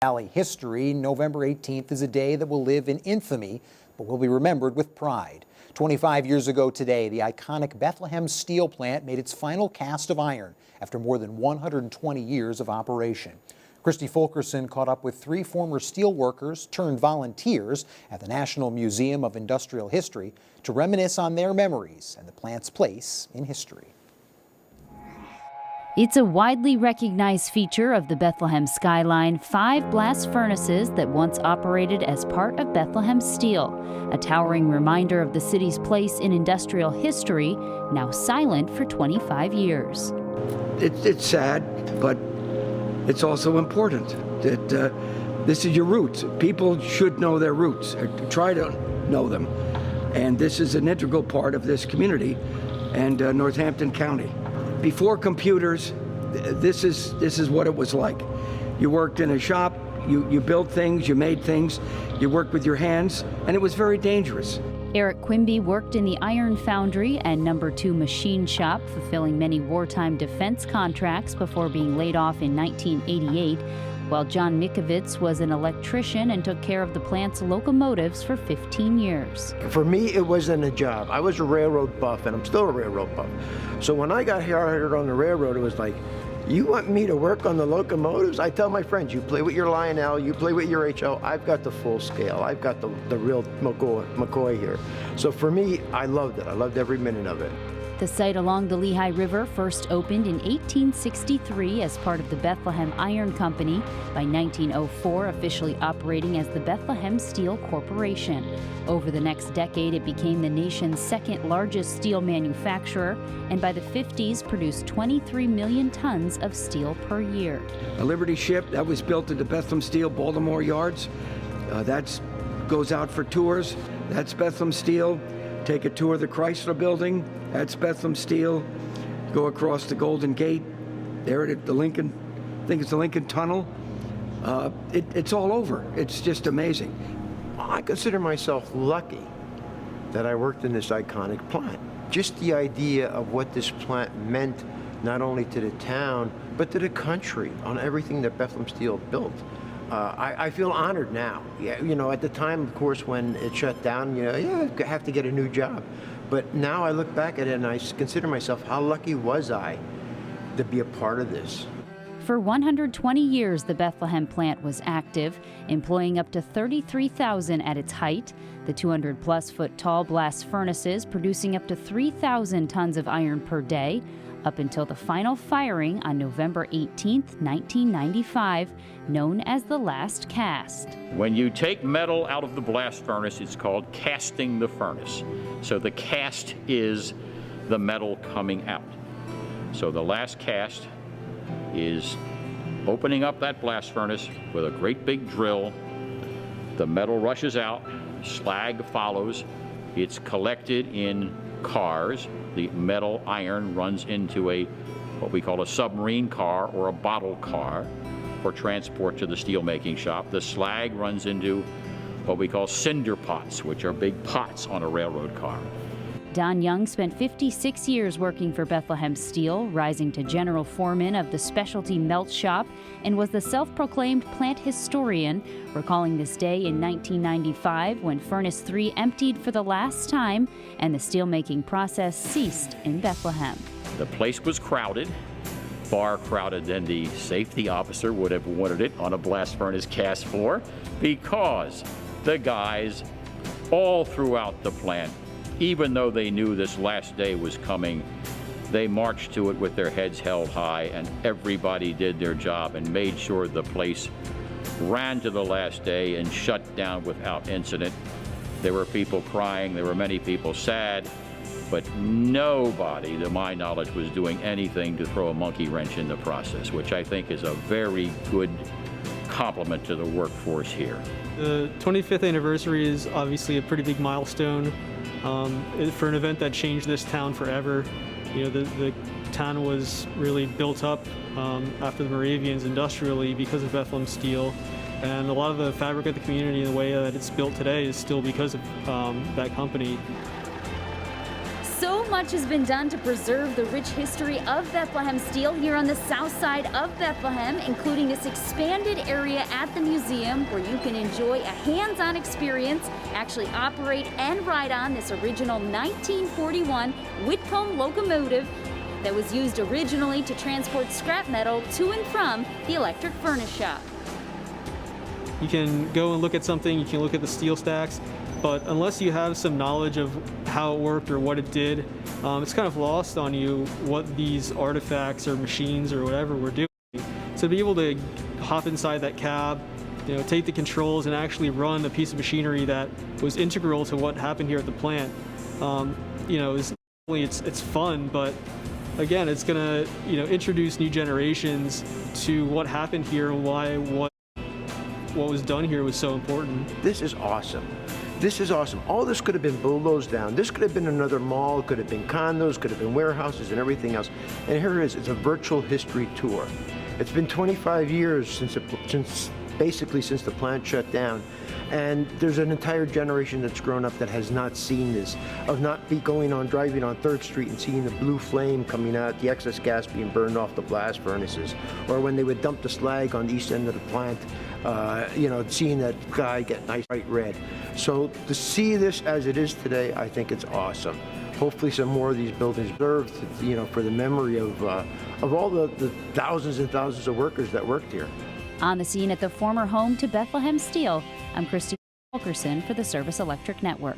Valley history, November 18th is a day that will live in infamy, but will be remembered with pride. 25 years ago today, the iconic Bethlehem steel plant made its final cast of iron after more than 120 years of operation. Christy Fulkerson caught up with 3 former steel workers turned volunteers at the National Museum of Industrial History to reminisce on their memories and the plant's place in history. It's a widely recognized feature of the Bethlehem skyline, 5 blast furnaces that once operated as part of Bethlehem Steel, a towering reminder of the city's place in industrial history, now silent for 25 years. It's sad, but it's also important that this is your roots. People should know their roots, or try to know them. And this is an integral part of this community and Northampton County. Before computers, this is what it was like. You worked in a shop, you built things, you made things, you worked with your hands, and it was very dangerous. Eric Quimby worked in the iron foundry and No. 2 machine shop, fulfilling many wartime defense contracts before being laid off in 1988, while John Mikovits was an electrician and took care of the plant's locomotives for 15 years. For me, it wasn't a job. I was a railroad buff, and I'm still a railroad buff. So when I got hired on the railroad, it was like, you want me to work on the locomotives? I tell my friends, you play with your Lionel, you play with your HO, I've got the full scale. I've got the real McCoy here. So for me, I loved it. I loved every minute of it. The site along the Lehigh River first opened in 1863 as part of the Bethlehem Iron Company, by 1904 officially operating as the Bethlehem Steel Corporation. Over the next decade, it became the nation's 2nd largest steel manufacturer, and by the 50s produced 23 million tons of steel per year. A Liberty ship that was built at the Bethlehem Steel Baltimore yards, that goes out for tours. That's Bethlehem Steel. Take a tour of the Chrysler building. That's Bethlehem Steel. Go across the Golden Gate. There at the Lincoln, I think it's the Lincoln Tunnel. It's all over. It's just amazing. I consider myself lucky that I worked in this iconic plant. Just the idea of what this plant meant, not only to the town, but to the country, on everything that Bethlehem Steel built. I feel honored now. Yeah, you know, at the time, of course, when it shut down, I have to get a new job. But now I look back at it and I consider myself, how lucky was I to be a part of this? For 120 years, the Bethlehem plant was active, employing up to 33,000 at its height. The 200-plus foot tall blast furnaces producing up to 3,000 tons of iron per day, up until the final firing on November 18, 1995, known as the last cast. When you take metal out of the blast furnace, it's called casting the furnace. So the cast is the metal coming out. So the last cast is opening up that blast furnace with a great big drill. The metal rushes out, slag follows. It's collected in cars. The metal iron runs into what we call a submarine car or a bottle car for transport to the steelmaking shop. The slag runs into what we call cinder pots, which are big pots on a railroad car. Don Young spent 56 years working for Bethlehem Steel, rising to general foreman of the specialty melt shop, and was the self-proclaimed plant historian, recalling this day in 1995 when Furnace 3 emptied for the last time and the steelmaking process ceased in Bethlehem. The place was crowded, far crowded than the safety officer would have wanted it on a blast furnace cast floor, because the guys all throughout the plant, even though they knew this last day was coming, they marched to it with their heads held high, and everybody did their job and made sure the place ran to the last day and shut down without incident. There were people crying, there were many people sad, but nobody, to my knowledge, was doing anything to throw a monkey wrench in the process, which I think is a very good compliment to the workforce here. The 25th anniversary is obviously a pretty big milestone. For an event that changed this town forever. The town was really built up after the Moravians industrially because of Bethlehem Steel, and a lot of the fabric of the community and the way that it's built today is still because of that company. So much has been done to preserve the rich history of Bethlehem steel here on the south side of Bethlehem, including this expanded area at the museum where you can enjoy a hands-on experience, actually operate and ride on this original 1941 Whitcomb locomotive that was used originally to transport scrap metal to and from the electric furnace shop. You can go and look at something, you can look at the steel stacks, but unless you have some knowledge of how it worked or what it did, it's kind of lost on you what these artifacts or machines or whatever were doing. So to be able to hop inside that cab, take the controls and actually run a piece of machinery that was integral to what happened here at the plant, it's fun, but again, it's gonna introduce new generations to what happened here and why what was done here was so important. This is awesome. This is awesome. All this could have been bulldozed down. This could have been another mall, could have been condos, could have been warehouses and everything else. And here it is. It's a virtual history tour. It's been 25 years since the plant shut down. And there's an entire generation that's grown up that has not seen this, of not driving on 3rd Street and seeing the blue flame coming out, the excess gas being burned off the blast furnaces, or when they would dump the slag on the east end of the plant, seeing that guy get nice bright red. So to see this as it is today, I think it's awesome. Hopefully some more of these buildings served, for the memory of all the thousands and thousands of workers that worked here. On the scene at the former home to Bethlehem Steel, I'm Christy Wilkerson for the Service Electric Network.